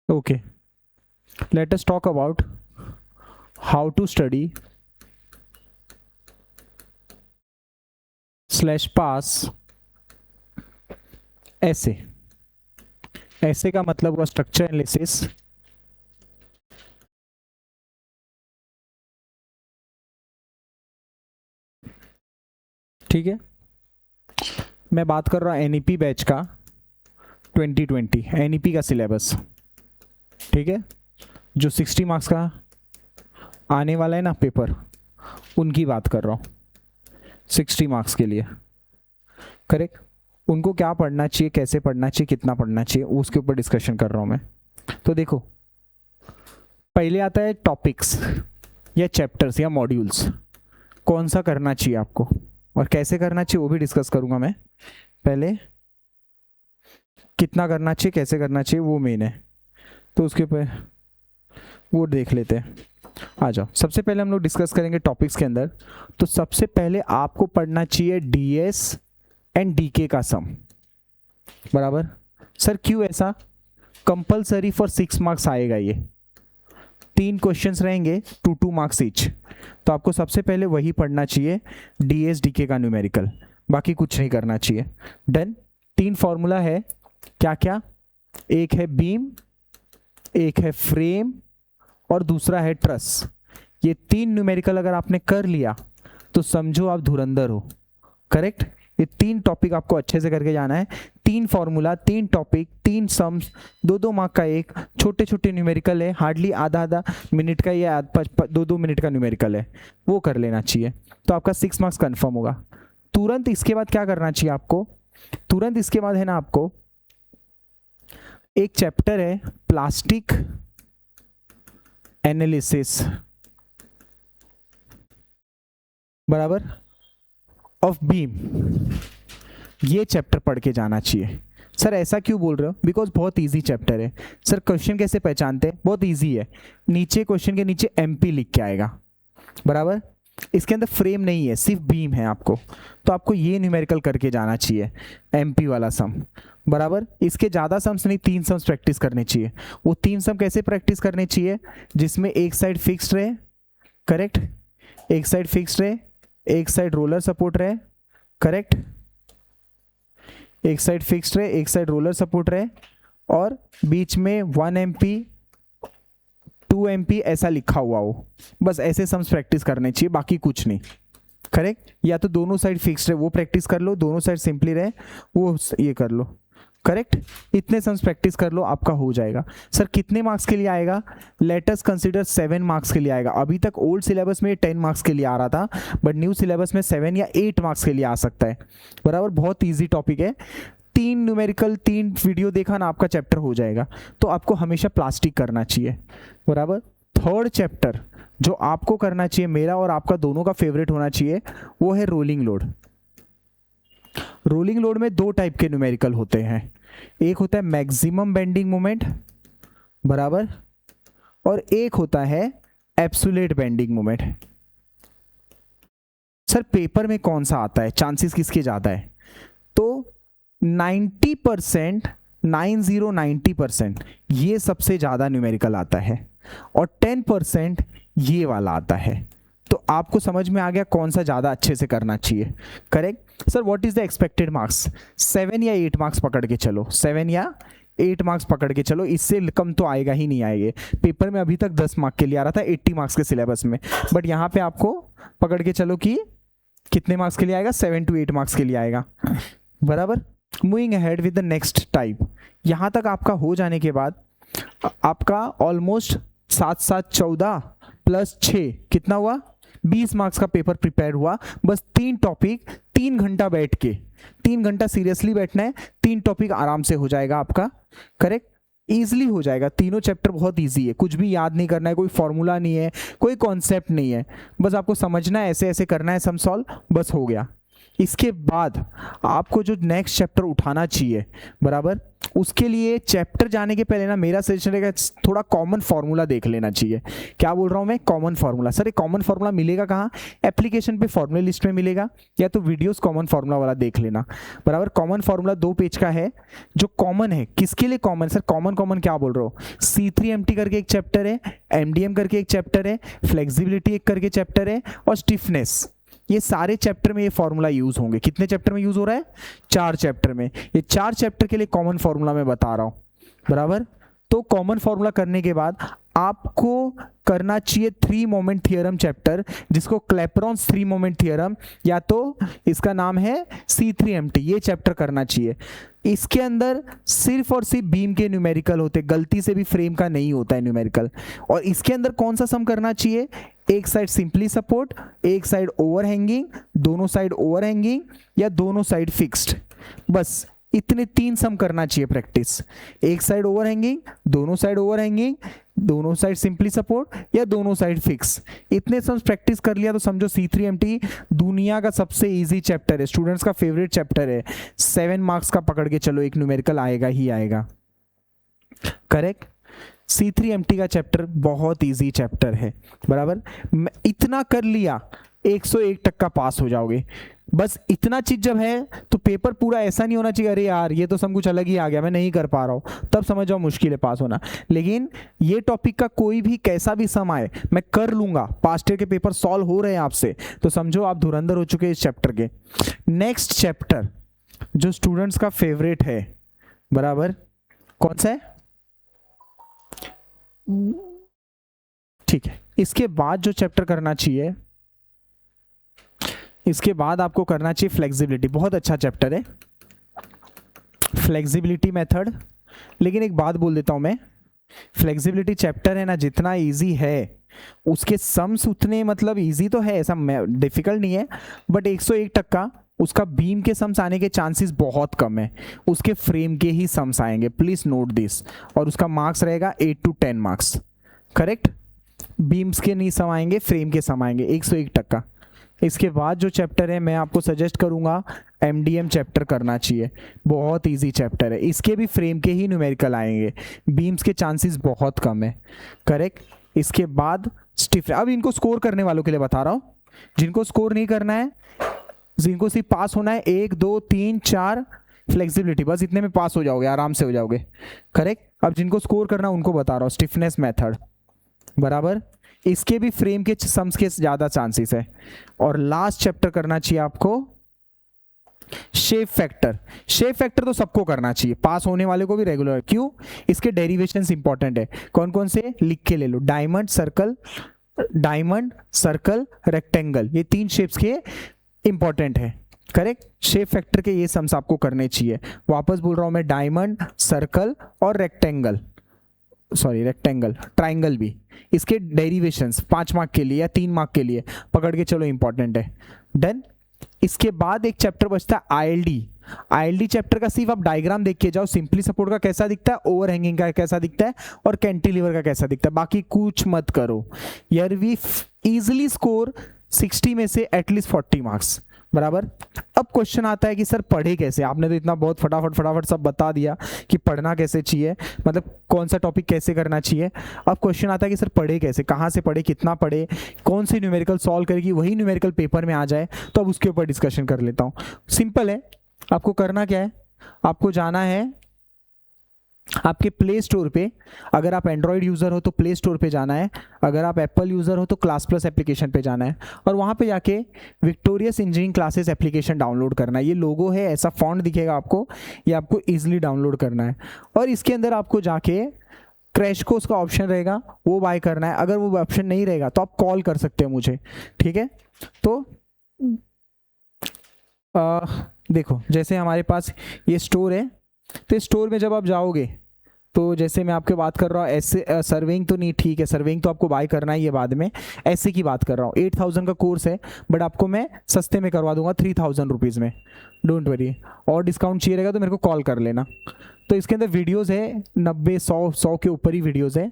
Okay, let us talk about how to study / pass ऐसे। ऐसे का मतलब हुआ स्ट्रक्चर एनालिसिस, ठीक है। मैं बात कर रहा हूँ एनईपी बैच का 2020 एनईपी का सिलेबस, ठीक है। जो 60 मार्क्स का आने वाला है ना पेपर, उनकी बात कर रहा हूँ 60 मार्क्स के लिए, करेक्ट। उनको क्या पढ़ना चाहिए, कैसे पढ़ना चाहिए, कितना पढ़ना चाहिए, उसके ऊपर डिस्कशन कर रहा हूँ मैं। तो देखो, पहले आता है टॉपिक्स या चैप्टर्स या मॉड्यूल्स, कौन सा करना चाहिए आपको और कैसे करना चाहिए वो भी डिस्कस करूंगा मैं। पहले कितना करना चाहिए, कैसे करना चाहिए, वो मेन है, तो उसके ऊपर वो देख लेते हैं। आ जाओ, सबसे पहले हम लोग डिस्कस करेंगे टॉपिक्स के अंदर। तो सबसे पहले आपको पढ़ना चाहिए डीएस एंड डीके का सम, बराबर। सर क्यों ऐसा? कंपलसरी फॉर 6 मार्क्स आएगा ये, 3 क्वेश्चंस रहेंगे 2 मार्क्स ईच। तो आपको सबसे पहले वही पढ़ना चाहिए, डीएस डीके का न्यूमेरिकल, बाकी कुछ नहीं करना चाहिए। डन। 3 फॉर्मूला है, क्या क्या? एक है बीम, एक है फ्रेम और दूसरा है ट्रस। ये 3 न्यूमेरिकल अगर आपने कर लिया तो समझो आप धुरंधर हो, करेक्ट। ये 3 टॉपिक आपको अच्छे से करके जाना है। 3 फॉर्मूला, 3 टॉपिक, 3 सम्स, 2 मार्क का एक, छोटे छोटे न्यूमेरिकल है, हार्डली आधा मिनट का या 2 मिनट का न्यूमेरिकल है, वो कर लेना चाहिए। तो आपका 6 मार्क्स कंफर्म होगा। तुरंत इसके बाद क्या करना चाहिए आपको? तुरंत इसके बाद है ना, आपको एक चैप्टर है प्लास्टिक एनालिसिस, बराबर, ऑफ बीम। ये चैप्टर पढ़ के जाना चाहिए। सर ऐसा क्यों बोल रहे हो? बिकॉज बहुत इजी चैप्टर है। सर क्वेश्चन कैसे पहचानते हैं? बहुत इजी है, नीचे क्वेश्चन के नीचे एमपी लिख के आएगा, बराबर। इसके अंदर फ्रेम नहीं है, सिर्फ बीम है आपको, तो आपको ये न्यूमेरिकल करके जाना चाहिए, एमपी वाला सम, बराबर। इसके ज़्यादा सम्स नहीं, 3 सम्स प्रैक्टिस करने चाहिए। वो 3 सम कैसे प्रैक्टिस करने चाहिए? जिसमें एक साइड फिक्स्ड रहे, करेक्ट, एक साइड फिक्स्ड रहे, एक साइड रोलर सपोर्ट रहे, करेक्ट, एक साइड फिक्स्ड रहे, एक साइड रोलर सपोर्ट रहे, और बीच में 1 MP 2 MP ऐसा लिखा हुआ हो। बस ऐसे सम्स प्रैक्टिस करने चाहिए, बाकी कुछ नहीं, करेक्ट। या तो दोनों साइड फिक्स्ड है वो प्रैक्टिस कर लो, दोनों साइड सिंपली रहे वो ये कर लो, करेक्ट। इतने सम्स प्रैक्टिस कर लो, आपका हो जाएगा। सर कितने मार्क्स के लिए आएगा? लेट अस कंसीडर 7 मार्क्स के लिए आएगा। अभी तक ओल्ड सिलेबस में 10 मार्क्स के लिए आ रहा था, बट न्यू सिलेबस में 7 या 8 मार्क्स के लिए आ सकता है, बराबर। बहुत ईजी टॉपिक है, 3 न्यूमेरिकल, 3 वीडियो देखा ना, आपका चैप्टर हो जाएगा। तो आपको हमेशा प्लास्टिक करना चाहिए, बराबर। थर्ड चैप्टर जो आपको करना चाहिए, मेरा और आपका दोनों का फेवरेट होना चाहिए, वो है रोलिंग लोड। रोलिंग लोड में 2 टाइप के न्यूमेरिकल होते हैं, एक होता है मैक्सिमम बेंडिंग मोमेंट, बराबर, और एक होता है absolute bending moment. Sir paper में कौन सा आता है, चांसेस किसके ज्यादा है? तो 90%, 90% ये सबसे ज्यादा न्यूमेरिकल आता है, और 10% ये वाला आता है। तो आपको समझ में आ गया कौन सा ज्यादा अच्छे से करना चाहिए, correct. Sir what is the expected marks? 7 या 8 मार्क्स पकड़ के चलो, 7 या 8 मार्क्स पकड़ के चलो, इससे कम तो आएगा ही नहीं। आएंगे पेपर में, अभी तक 10 मार्क्स के लिए आ रहा था 80 मार्क्स के सिलेबस में, बट यहाँ पे आपको पकड़ के चलो कि कितने मार्क्स के लिए आएगा? 7 to 8 मार्क्स के लिए आएगा, बराबर। Moving ahead with the next type. यहाँ तक आपका हो जाने के बाद आपका ऑलमोस्ट 7 7 14 प्लस 6 कितना हुआ? 20 मार्क्स का पेपर प्रिपेयर हुआ। बस 3 टॉपिक, 3 घंटा बैठ के, 3 घंटा सीरियसली बैठना है, 3 टॉपिक आराम से हो जाएगा आपका, करेक्ट, इजीली हो जाएगा। तीनों चैप्टर बहुत इजी है, कुछ भी याद नहीं करना है, कोई फॉर्मूला नहीं है, कोई कॉन्सेप्ट नहीं है, बस आपको समझना है, ऐसे ऐसे करना है, सम सॉल्व, बस हो गया। इसके बाद आपको जो नेक्स्ट चैप्टर उठाना चाहिए, बराबर, उसके लिए चैप्टर जाने के पहले ना मेरा सजेशन रहेगा थोड़ा कॉमन फार्मूला देख लेना चाहिए। क्या बोल रहा हूँ मैं? Common formula. सर ये कॉमन फार्मूला मिलेगा कहाँ? एप्लीकेशन पे फॉर्मूला लिस्ट में मिलेगा, या तो वीडियोस कॉमन फार्मूला वाला देख लेना, बराबर। कॉमन फार्मूला 2 पेज का है जो कॉमन है। किसके लिए कॉमन? सर कॉमन क्या बोल रहे हो? C3MT करके एक चैप्टर है, MDM करके एक चैप्टर है, फ्लेक्सिबिलिटी एक करके चैप्टर है, और स्टिफनेस। ये सारे चैप्टर में ये फॉर्मूला यूज होंगे। कितने चैप्टर में यूज हो रहा है? 4 चैप्टर में। ये 4 चैप्टर के लिए कॉमन फॉर्मूला मैं बता रहा हूं, बराबर। तो कॉमन फॉर्मूला करने के बाद आपको करना चाहिए 3 मोमेंट थियरम चैप्टर, जिसको क्लैपेरॉन्स 3 मोमेंट थियरम, या तो इसका नाम है C3MT, ये चैप्टर करना चाहिए। इसके अंदर सिर्फ और सिर्फ बीम के न्यूमेरिकल होते, गलती से भी फ्रेम का नहीं होता है न्यूमेरिकल। और इसके अंदर कौन सा सम करना चाहिए? एक साइड सिंपली सपोर्ट, एक साइड ओवरहैंगिंग, दोनों साइड ओवरहैंगिंग, या दोनों साइड फिक्स्ड। बस इतने 3 सम करना चाहिए प्रैक्टिस। एक साइड ओवरहैंगिंग, दोनों साइड ओवरहैंगिंग, दोनों साइड सिंपली सपोर्ट, या दोनों साइड फिक्स। इतने सम प्रैक्टिस कर लिया तो समझो C3MT दुनिया का सबसे इजी चैप्टर है, स्टूडेंट्स का फेवरेट चैप्टर है। 7 मार्क्स का पकड़ के चलो, एक न्यूमेरिकल आएगा ही आएगा, करेक्ट। C3MT का चैप्टर बहुत इजी चैप्टर है, बराबर। इतना कर लिया 101% पास हो जाओगे। बस इतना चीज जब है तो पेपर पूरा ऐसा नहीं होना चाहिए अरे यार ये तो सब कुछ अलग ही आ गया, मैं नहीं कर पा रहा हूं, तब समझ जाओ मुश्किल है पास होना। लेकिन ये टॉपिक का कोई भी कैसा भी सम आए मैं कर लूंगा। पास्ट ईयर के पेपर सॉल्व हो रहे हैं आपसे, तो समझो आप धुरंधर हो चुके हैं इस चैप्टर के। नेक्स्ट चैप्टर जो स्टूडेंट्स का फेवरेट है, बराबर, कौन सा है? ठीक है। इसके बाद जो चैप्टर करना चाहिए, इसके बाद आपको करना चाहिए फ्लेक्सिबिलिटी। बहुत अच्छा चैप्टर है फ्लेक्सिबिलिटी मेथड। लेकिन एक बात बोल देता हूं मैं, फ्लेक्सिबिलिटी चैप्टर है ना, जितना इजी है उसके सम्स उतने, मतलब इजी तो है, ऐसा डिफिकल्ट नहीं है, बट 101% उसका बीम के सम्स आने के चांसेस बहुत कम है। उसके फ्रेम के ही सम्स आएंगे, प्लीज नोट दिस। और उसका मार्क्स रहेगा 8 to 10 मार्क्स, करेक्ट। बीम्स के नहीं सम आएंगे, फ्रेम के सम आएंगे 101%। इसके बाद जो चैप्टर है मैं आपको सजेस्ट करूंगा MDM चैप्टर करना चाहिए, बहुत इजी चैप्टर है। इसके भी फ्रेम के ही न्यूमेरिकल आएंगे, बीम्स के चांसेस बहुत कम है, करेक्ट। इसके बाद स्टिफ। अब इनको स्कोर करने वालों के लिए बता रहा हूं, जिनको स्कोर नहीं करना है, जिनको सिर्फ पास होना है 1 2 3 4 फ्लेक्सिबिलिटी, बस इतने में पास हो जाओगे, आराम से हो जाओगे, करेक्ट। अब जिनको स्कोर करना है उनको बता रहा हूँ स्टिफनेस मेथड, बराबर। इसके भी फ्रेम के सम्स के ज्यादा चांसेस है। और लास्ट चैप्टर करना चाहिए आपको शेप फैक्टर। शेप फैक्टर तो सबको करना चाहिए, पास होने वाले को भी रेगुलर। क्यों? इसके डेरिवेशंस इंपॉर्टेंट है। कौन कौन से लिख के ले लो, डायमंड सर्कल रेक्टेंगल, ये 3 शेप्स के इंपॉर्टेंट है, करेक्ट। शेप फैक्टर के ये सम्स आपको करने चाहिए। वापस बोल रहा हूं मैं, डायमंड, सर्कल और रेक्टेंगल, ट्राइंगल भी। इसके डेरिवेशंस 5 मार्क के लिए या 3 मार्क के लिए पकड़ के चलो, इंपॉर्टेंट है, डन। इसके बाद एक चैप्टर बचता है ILD चैप्टर का सिर्फ आप डायग्राम देख के जाओ, सिंपली सपोर्ट का कैसा दिखता है, ओवरहैंगिंग का कैसा दिखता है, और कैंटिलीवर का कैसा दिखता है, बाकी कुछ मत करो यार। वी इजिली स्कोर 60 में से एटलीस्ट 40 मार्क्स, बराबर। अब क्वेश्चन आता है कि सर पढ़े कैसे? आपने तो इतना बहुत फटाफट सब बता दिया कि पढ़ना कैसे चाहिए, मतलब कौन सा टॉपिक कैसे करना चाहिए। अब क्वेश्चन आता है कि सर पढ़े कैसे, कहाँ से पढ़े, कितना पढ़े, कौन सी न्यूमेरिकल सॉल्व करेगी वही न्यूमेरिकल पेपर में आ जाए, तो अब उसके ऊपर डिस्कशन कर लेता हूँ। सिंपल है, आपको करना क्या है, आपको जाना है आपके प्ले स्टोर पे। अगर आप एंड्रॉयड यूज़र हो तो प्ले स्टोर पे जाना है, अगर आप एप्पल यूज़र हो तो क्लास प्लस एप्लीकेशन पे जाना है, और वहाँ पे जाके victorious engineering classes application download करना है। ये लोगो है, ऐसा फॉन्ट दिखेगा आपको, ये आपको ईजिली डाउनलोड करना है। और इसके अंदर आपको जाके क्रैश कोर्स का ऑप्शन रहेगा, वो बाय करना है। अगर वो ऑप्शन नहीं रहेगा तो आप कॉल कर सकते हो मुझे, ठीक है। तो देखो, जैसे हमारे पास ये स्टोर है, तो स्टोर में जब आप जाओगे तो जैसे मैं आपके बात कर रहा हूँ, ऐसे सर्विंग तो नहीं, ठीक है, सर्विंग तो आपको बाय करना है, ये बाद में। ऐसे की बात कर रहा हूँ, 8000 का कोर्स है, बट आपको मैं सस्ते में करवा दूंगा 3000 रुपीज़ में, डोंट वरी। और डिस्काउंट चाहिए रहेगा तो मेरे को कॉल कर लेना। तो इसके अंदर वीडियोज़ है 90 100 के ऊपर ही वीडियोज़ है,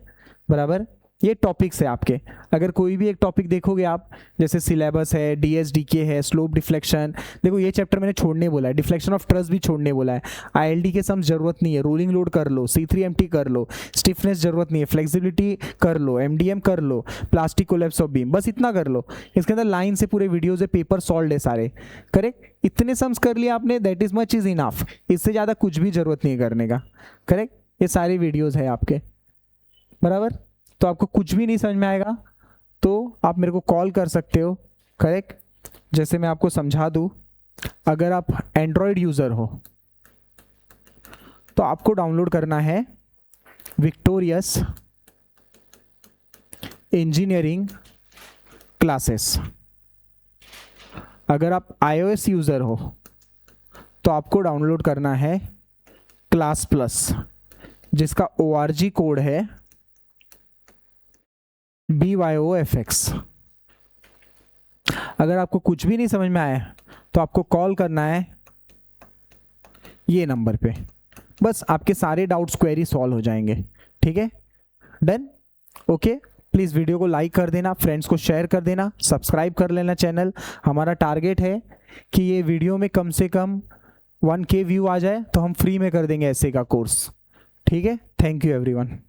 बराबर। ये टॉपिक्स है आपके। अगर कोई भी एक टॉपिक देखोगे आप, जैसे सिलेबस है, डीएसडीके है, स्लोप डिफ्लेक्शन, देखो ये चैप्टर मैंने छोड़ने बोला है, डिफ्लेक्शन ऑफ ट्रस्ट भी छोड़ने बोला है, आईएलडी के सम्स जरूरत नहीं है, रोलिंग लोड कर लो, C3MT कर लो, स्टिफनेस जरूरत नहीं है, फ्लेक्सिबिलिटी कर लो, MDM कर लो, प्लास्टिक कोलैप्स ऑफ बीम, बस इतना कर लो। इसके अंदर लाइन से पूरे वीडियोज है, पेपर सॉल्व है सारे, करेक्ट। इतने सम्स कर लिए आपने, that is much is enough, इससे ज़्यादा कुछ भी जरूरत नहीं है करने का, करेक्ट। ये सारे वीडियोज है आपके, बराबर। तो आपको कुछ भी नहीं समझ में आएगा तो आप मेरे को कॉल कर सकते हो, करेक्ट। जैसे मैं आपको समझा दूं, अगर आप एंड्रॉयड यूज़र हो तो आपको डाउनलोड करना है विक्टोरियस इंजीनियरिंग क्लासेस। अगर आप iOS यूज़र हो तो आपको डाउनलोड करना है क्लास प्लस, जिसका ORG कोड है BYOFX। अगर आपको कुछ भी नहीं समझ में आया तो आपको कॉल करना है ये नंबर पे, बस आपके सारे डाउट्स क्वेरी सॉल्व हो जाएंगे, ठीक है। Done, okay. प्लीज़ वीडियो को लाइक कर देना, फ्रेंड्स को शेयर कर देना, सब्सक्राइब कर लेना चैनल। हमारा टारगेट है कि ये वीडियो में कम से कम 1K व्यू आ जाए तो हम फ्री में कर देंगे ऐसे का कोर्स, ठीक है। Thank you everyone.